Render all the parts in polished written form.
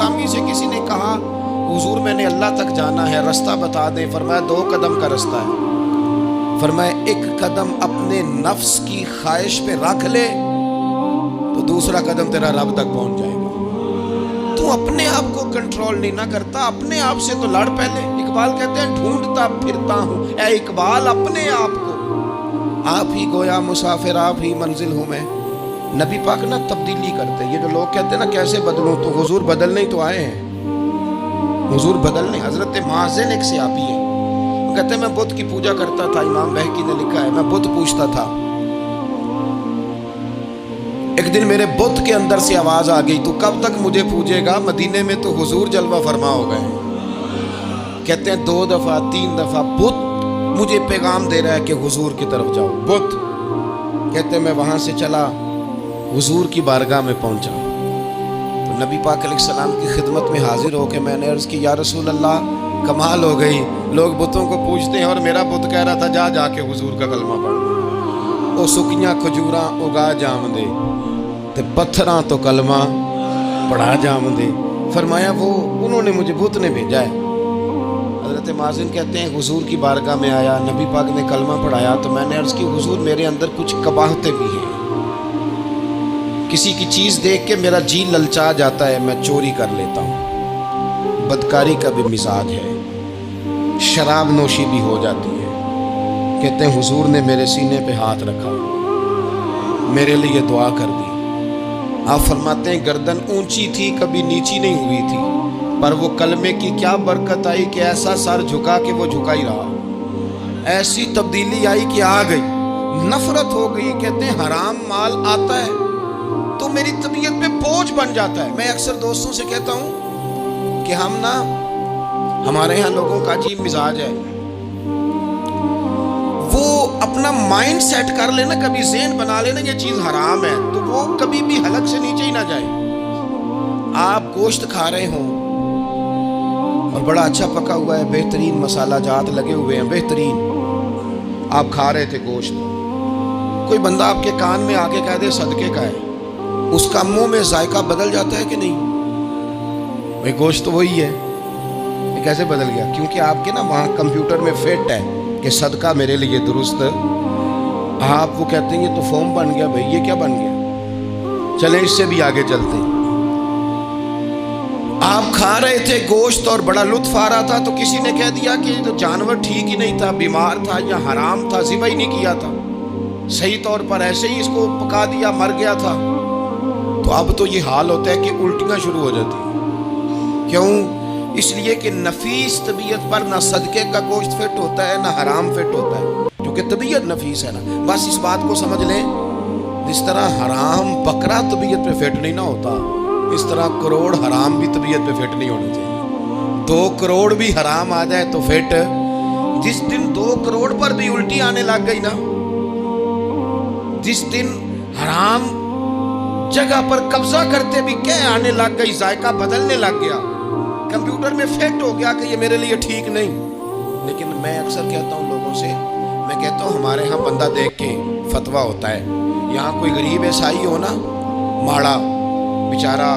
گستامی سے کسی نے کہا حضور میں نے اللہ تک جانا ہے، رستہ بتا دیں. فرمایا 2 قدم کا رستہ ہے. فرمایا 1 قدم اپنے نفس کی خواہش پہ رکھ لے تو دوسرا قدم تیرا رب تک پہنچ جائے گا. تو اپنے آپ کو کنٹرول نہیں نہ کرتا، اپنے آپ سے تو لڑ پہلے. اقبال کہتے ہیں ڈھونڈتا پھرتا ہوں اے اقبال اپنے آپ کو، آپ ہی گویا مسافر آپ ہی منزل ہوں میں. نبی پاک نہ تبدیلی کرتے. یہ جو لوگ کہتے ہیں نا کیسے بدلوں، تو حضور بدلنے ہی تو آئے ہیں. حضور بدلنے. حضرت مازن ایک صحابی ہے، وہ کہتے ہیں میں بت کی پوجا کرتا تھا. امام بہقی نے لکھا ہے میں بت پوجتا تھا. ایک دن میرے بت کے اندر سے آواز آ گئی تو کب تک مجھے پوجے گا، مدینے میں تو حضور جلوہ فرما ہو گئے. کہتے ہیں 2 دفعہ 3 دفعہ بت مجھے پیغام دے رہا ہے کہ حضور کی طرف جاؤ. بت کہتے ہیں میں وہاں سے چلا، حضور کی بارگاہ میں پہنچا تو نبی پاک علیہ السلام کی خدمت میں حاضر ہو کے میں نے عرض کی یا رسول اللہ کمال ہو گئی، لوگ بتوں کو پوجتے ہیں اور میرا بت کہہ رہا تھا جا کے حضور کا کلمہ پڑھ. او سکیاں کھجوراں اگا جام دے تے پتھراں تو کلمہ پڑھا جام دے. فرمایا وہ انہوں نے مجھے بت نے بھیجا ہے. حضرت مازن کہتے ہیں حضور کی بارگاہ میں آیا، نبی پاک نے کلمہ پڑھایا تو میں نے عرض کی حضور میرے اندر کچھ قباحتیں بھی ہیں، کسی کی چیز دیکھ کے میرا جی للچا جاتا ہے، میں چوری کر لیتا ہوں، بدکاری کا بھی مزاج ہے، شراب نوشی بھی ہو جاتی ہے. کہتے ہیں حضور نے میرے سینے پہ ہاتھ رکھا، میرے لیے دعا کر دی. آپ فرماتے ہیں گردن اونچی تھی کبھی نیچی نہیں ہوئی تھی، پر وہ کلمے کی کیا برکت آئی کہ ایسا سر جھکا کہ وہ جھکا ہی رہا. ایسی تبدیلی آئی کہ آ گئی، نفرت ہو گئی. کہتے ہیں حرام مال آتا ہے تو میری طبیعت پہ بوجھ بن جاتا ہے. میں اکثر دوستوں سے کہتا ہوں کہ ہم نا ہمارے ہاں لوگوں کا عجیب مزاج ہے، وہ اپنا مائنڈ سیٹ کر لینا، کبھی ذہن بنا لینا یہ چیز حرام ہے تو وہ کبھی بھی حلق سے نیچے ہی نہ جائے. آپ گوشت کھا رہے ہوں اور بڑا اچھا پکا ہوا ہے، بہترین مسالہ جات لگے ہوئے ہیں بہترین، آپ کھا رہے تھے گوشت، کوئی بندہ آپ کے کان میں آ کے کہہ دے صدقے کا ہے، اس کا منہ میں ذائقہ بدل جاتا ہے کہ نہیں؟ بھائی گوشت تو وہی ہے، یہ کیسے بدل گیا؟ کیونکہ آپ کے نا وہاں کمپیوٹر میں فٹ ہے کہ صدقہ میرے لیے درست. آپ وہ کہتے ہیں یہ تو فارم بن گیا. بھائی یہ کیا بن گیا؟ چلیں اس سے بھی آگے چلتے ہیں. آپ کھا رہے تھے گوشت اور بڑا لطف آ رہا تھا تو کسی نے کہہ دیا کہ یہ تو جانور ٹھیک ہی نہیں تھا، بیمار تھا یا حرام تھا، ذبح ہی نہیں کیا تھا، صحیح طور پر ایسے ہی اس کو پکا دیا، مر گیا تھا. تو اب تو یہ حال ہوتا ہے کہ الٹیاں شروع ہو جاتی ہیں. کیوں؟ اس لیے کہ نفیس طبیعت پر نہ صدقے کا گوشت فٹ ہوتا ہے نہ حرام فٹ ہوتا ہے، کیونکہ طبیعت نفیس ہے نا. بس اس بات کو سمجھ لیں، جس طرح حرام بکرا طبیعت پہ فٹ نہیں نہ ہوتا، اس طرح کروڑ حرام بھی طبیعت پہ فٹ نہیں ہونا چاہیے. 2 کروڑ بھی حرام آ جائے تو فٹ. جس دن 2 کروڑ پر بھی الٹی آنے لگ گئی نا، جس دن حرام جگہ پر قبضہ کرتے بھی کہہ آنے لگ گئی، ذائقہ بدلنے لگ گیا، کمپیوٹر میں فٹ ہو گیا کہ یہ میرے لیے ٹھیک نہیں. لیکن میں اکثر کہتا ہوں لوگوں سے، میں کہتا ہوں ہمارے ہاں بندہ دیکھ کے فتویٰ ہوتا ہے. یہاں کوئی غریب عیسائی ہو نا، ماڑا بیچارہ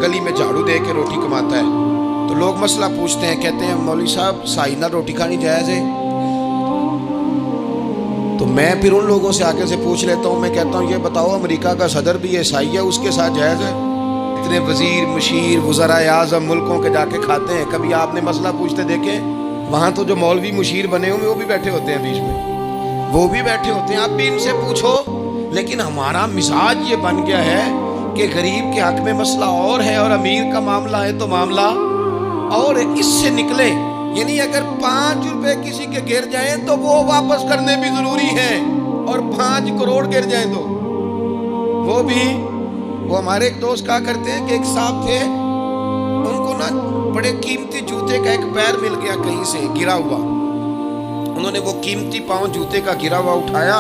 گلی میں جھاڑو دے کے روٹی کماتا ہے، تو لوگ مسئلہ پوچھتے ہیں، کہتے ہیں مولوی صاحب سائنہ روٹی کھانی جائز ہے؟ تو میں پھر ان لوگوں سے آگے سے پوچھ لیتا ہوں، میں کہتا ہوں یہ بتاؤ امریکہ کا صدر بھی عیسائی ہے، اس کے ساتھ جائز ہے؟ اتنے وزیر مشیر وزراء اعظم ملکوں کے جا کے کھاتے ہیں، کبھی آپ نے مسئلہ پوچھتے دیکھیں؟ وہاں تو جو مولوی مشیر بنے ہوئے وہ بھی بیٹھے ہوتے ہیں بیچ میں، وہ بھی بیٹھے ہوتے ہیں، آپ بھی ان سے پوچھو. لیکن ہمارا مزاج یہ بن گیا ہے کہ غریب کے حق میں مسئلہ اور ہے اور امیر کا معاملہ ہے تو معاملہ اور اس سے نکلے. یعنی اگر 5 روپے کسی کے گر جائیں تو وہ واپس کرنے بھی ضروری ہیں، اور 5 کروڑ گر جائیں تو وہ بھی. وہ ہمارے ایک دوست کہا کرتے ہیں کہ ایک صاحب تھے، ان کو نا بڑے قیمتی جوتے کا ایک پیر مل گیا کہیں سے گرا ہوا. انہوں نے وہ قیمتی پاؤں جوتے کا گرا ہوا اٹھایا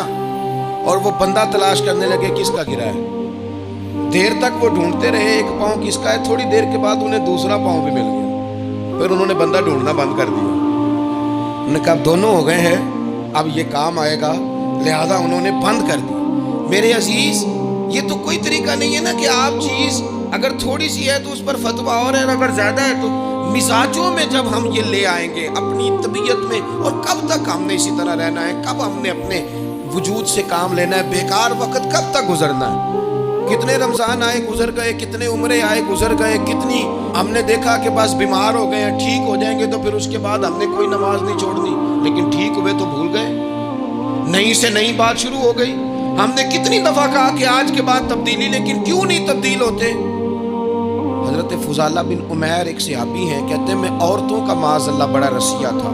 اور وہ بندہ تلاش کرنے لگے کس کا گرا ہے. دیر تک وہ ڈھونڈتے رہے ایک پاؤں کس کا ہے، تھوڑی دیر کے بعد انہیں دوسرا پاؤں بھی مل گیا. پھر انہوں نے بندہ ڈھونڈنا بند کر دیا. انہوں نے کہا دونوں ہو گئے ہیں، اب یہ کام آئے گا، لہذا انہوں نے بند کر دی. میرے عزیز یہ تو کوئی طریقہ نہیں ہے نا کہ آپ چیز اگر تھوڑی سی ہے تو اس پر فتویٰ اور ہے، اگر زیادہ ہے تو مزاجوں میں جب ہم یہ لے آئیں گے اپنی طبیعت میں، اور کب تک ہم نے اسی طرح رہنا ہے؟ کب ہم نے اپنے وجود سے کام لینا ہے؟ بیکار وقت کب تک گزرنا ہے؟ کتنے رمضان آئے گزر گئے، کتنے عمرے آئے گزر گئے، کتنی ہم نے دیکھا کہ بس بیمار ہو گئے ہیں، ٹھیک ہو جائیں گے تو پھر اس کے بعد ہم نے کوئی نماز نہیں چھوڑنی، لیکن ٹھیک ہوئے تو بھول گئے، نئی سے نئی بات شروع ہو گئی۔ ہم نے کتنی دفعہ کہا کہ آج کے بعد تبدیلی، لیکن کیوں نہیں تبدیل ہوتے؟ حضرت فضالہ بن عمیر ایک صحابی ہیں، کہتے ہیں میں عورتوں کا معاذ اللہ بڑا رسیہ تھا۔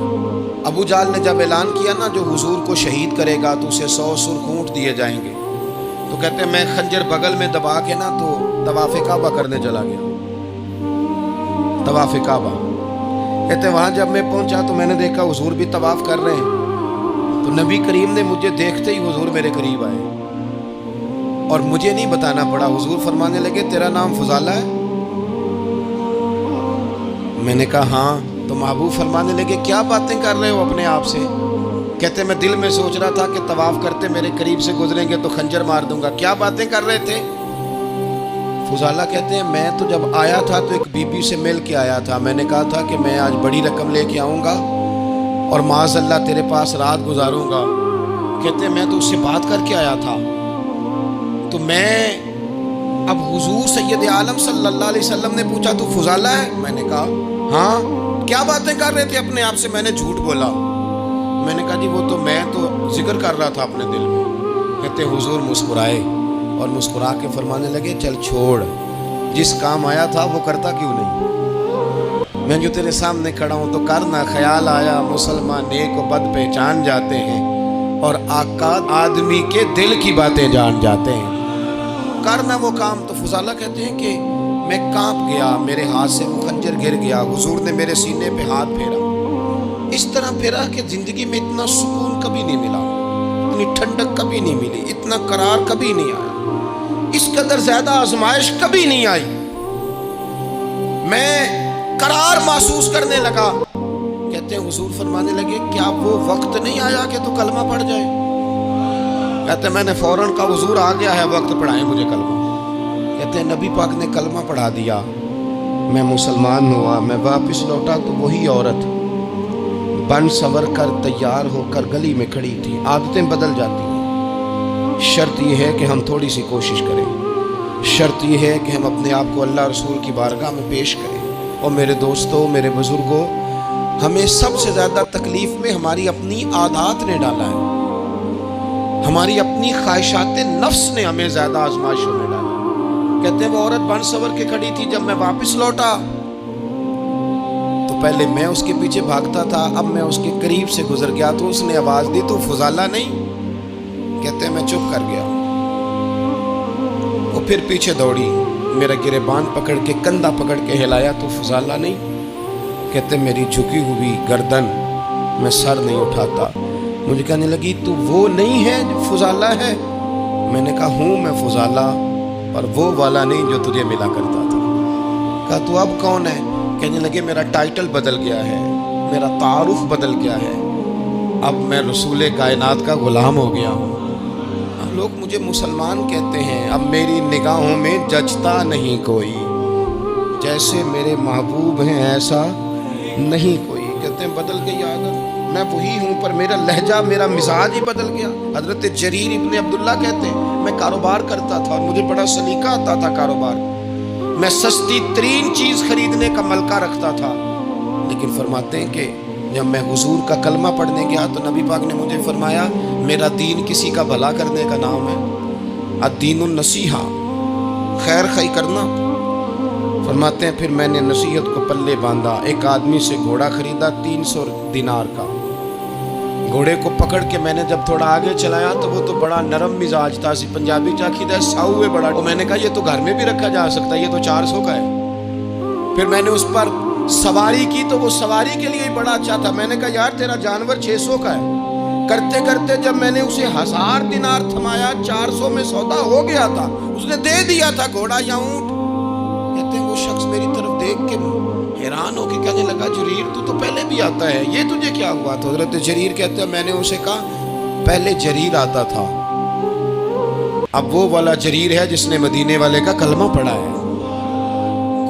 ابو جہل نے جب اعلان کیا نا جو حضور کو شہید کرے گا تو اسے 100 سرخ اونٹ دیے جائیں گے، تو کہتے ہیں میں خنجر بغل میں دبا کے نا تو طواف کعبہ کرنے چلا گیا، طواف کعبہ۔ کہتے ہیں وہاں جب میں پہنچا تو میں نے دیکھا حضور بھی طواف کر رہے ہیں، تو نبی کریم نے مجھے دیکھتے ہی حضور میرے قریب آئے اور مجھے نہیں بتانا پڑا، حضور فرمانے لگے تیرا نام فضالہ ہے؟ میں نے کہا ہاں۔ تو محبوب فرمانے لگے کیا باتیں کر رہے ہو اپنے آپ سے؟ کہتے میں دل میں سوچ رہا تھا کہ طواف کرتے میرے قریب سے گزریں گے تو خنجر مار دوں گا، کیا باتیں کر رہے تھے؟ فضالہ کہتے ہیں میں تو جب آیا تھا تو ایک بی بی سے مل کے آیا تھا، میں نے کہا تھا کہ میں آج بڑی رقم لے کے آؤں گا اور معاذ اللہ تیرے پاس رات گزاروں گا۔ کہتے ہیں میں تو اس سے بات کر کے آیا تھا، تو میں اب حضور سید عالم صلی اللہ علیہ وسلم نے پوچھا تو فضالہ ہے؟ میں نے کہا ہاں۔ کیا باتیں کر رہے تھے اپنے آپ سے؟ میں نے جھوٹ بولا۔ میں نے کہا جی وہ تو میں تو ذکر کر رہا تھا اپنے دل میں۔ کہتے حضور مسکرائے اور مسکرا کے فرمانے لگے چل چھوڑ، جس کام آیا تھا وہ کرتا کیوں نہیں؟ میں جو تیرے سامنے کھڑا ہوں تو کرنا، خیال آیا مسلمان نیک و بد پہچان جاتے ہیں اور آقا آدمی کے دل کی باتیں جان جاتے ہیں، کرنا وہ کام۔ تو فضالہ کہتے ہیں کہ میں کانپ گیا، میرے ہاتھ سے وہ خنجر گر گیا، حضور نے میرے سینے پہ ہاتھ پھیرا، اس طرح پھیرا کہ زندگی میں اتنا سکون کبھی نہیں ملا، اتنی ٹھنڈک کبھی نہیں ملی، اتنا قرار کبھی نہیں آیا، اس قدر زیادہ آزمائش کبھی نہیں آئی۔ میں قرار محسوس کرنے لگا۔ کہتے ہیں حضور فرمانے لگے کیا وہ وقت نہیں آیا کہ تو کلمہ پڑھ جائے؟ کہتے ہیں میں نے فوراً کہا حضور آ گیا ہے وقت، پڑھائیں مجھے کلمہ۔ کہتے ہیں نبی پاک نے کلمہ پڑھا دیا، میں مسلمان ہوا، میں واپس لوٹا تو وہی عورت بن سور کر تیار ہو کر گلی میں کھڑی تھی۔ عادتیں بدل جاتی ہیں، شرط یہ ہے کہ ہم تھوڑی سی کوشش کریں، شرط یہ ہے کہ ہم اپنے آپ کو اللہ رسول کی بارگاہ میں پیش کریں۔ اور میرے دوستوں، میرے بزرگوں، ہمیں سب سے زیادہ تکلیف میں ہماری اپنی عادات نے ڈالا ہے، ہماری اپنی خواہشات نفس نے ہمیں زیادہ آزمائشوں میں ڈالا۔ کہتے ہیں وہ عورت بن سور کے کھڑی تھی، جب میں واپس لوٹا تو پہلے میں اس کے پیچھے بھاگتا تھا، اب میں اس کے قریب سے گزر گیا تو اس نے آواز دی تو فضالہ نہیں؟ کہتے ہیں میں چپ کر گیا، وہ پھر پیچھے دوڑی، میرا گریبان پکڑ کے کندھا پکڑ کے ہلایا تو فضالہ نہیں؟ کہتے ہیں میری جھکی ہوئی گردن، میں سر نہیں اٹھاتا، مجھے کہنے لگی تو وہ نہیں ہے جو فضالہ ہے؟ میں نے کہا ہوں میں فضالہ، اور وہ والا نہیں جو تجھے ملا کرتا تھا۔ کہا تو اب کون ہے؟ کہنے لگے میرا ٹائٹل بدل گیا ہے، میرا تعارف بدل گیا ہے، اب میں رسول کائنات کا غلام ہو گیا ہوں، اب لوگ مجھے مسلمان کہتے ہیں، اب میری نگاہوں میں جچتا نہیں کوئی، جیسے میرے محبوب ہیں ایسا نہیں کوئی۔ کہتے ہیں بدل گئی عادت، میں وہی ہوں پر میرا لہجہ، میرا مزاج ہی بدل گیا۔ حضرت جریر ابن عبداللہ کہتے ہیں میں کاروبار کرتا تھا اور مجھے بڑا سلیقہ آتا تھا کاروبار، میں سستی ترین چیز خریدنے کا ملکہ رکھتا تھا، لیکن فرماتے ہیں کہ جب میں حضور کا کلمہ پڑھنے گیا تو نبی پاک نے مجھے فرمایا میرا دین کسی کا بھلا کرنے کا نام ہے، الدین النصیحہ، خیر خی کرنا۔ فرماتے ہیں پھر میں نے نصیحت کو پلے باندھا، ایک آدمی سے گھوڑا خریدا 300 دینار کا، گھوڑے کو پکڑ کے میں نے جب تھوڑا آگے چلایا تو وہ تو بڑا نرم مزاج تھا، اسی پنجابی چاکیدہ ساؤ ہے بڑا، تو میں نے کہا یہ تو گھر میں بھی رکھا جا سکتا ہے، یہ تو 400 کا ہے۔ پھر میں نے اس پر سواری کی تو وہ سواری کے لیے بڑا اچھا تھا، میں نے کہا یار تیرا جانور 600 کا ہے۔ کرتے کرتے جب میں نے اسے 1000 دینار تھمایا، 400 میں سودا ہو گیا تھا، اس نے دے دیا تھا گھوڑا یا اونٹ۔ کہتے ہیں وہ شخص میری طرف دیکھ کے حیران ہو کے کہنے لگا جریر تو پہلے بھی آتا ہے، یہ تجھے کیا ہوا؟ تو حضرت جریر کہتے ہیں میں نے اسے کہا پہلے جریر آتا تھا، اب وہ والا جریر ہے جس نے مدینے والے کا کلمہ پڑھا ہے۔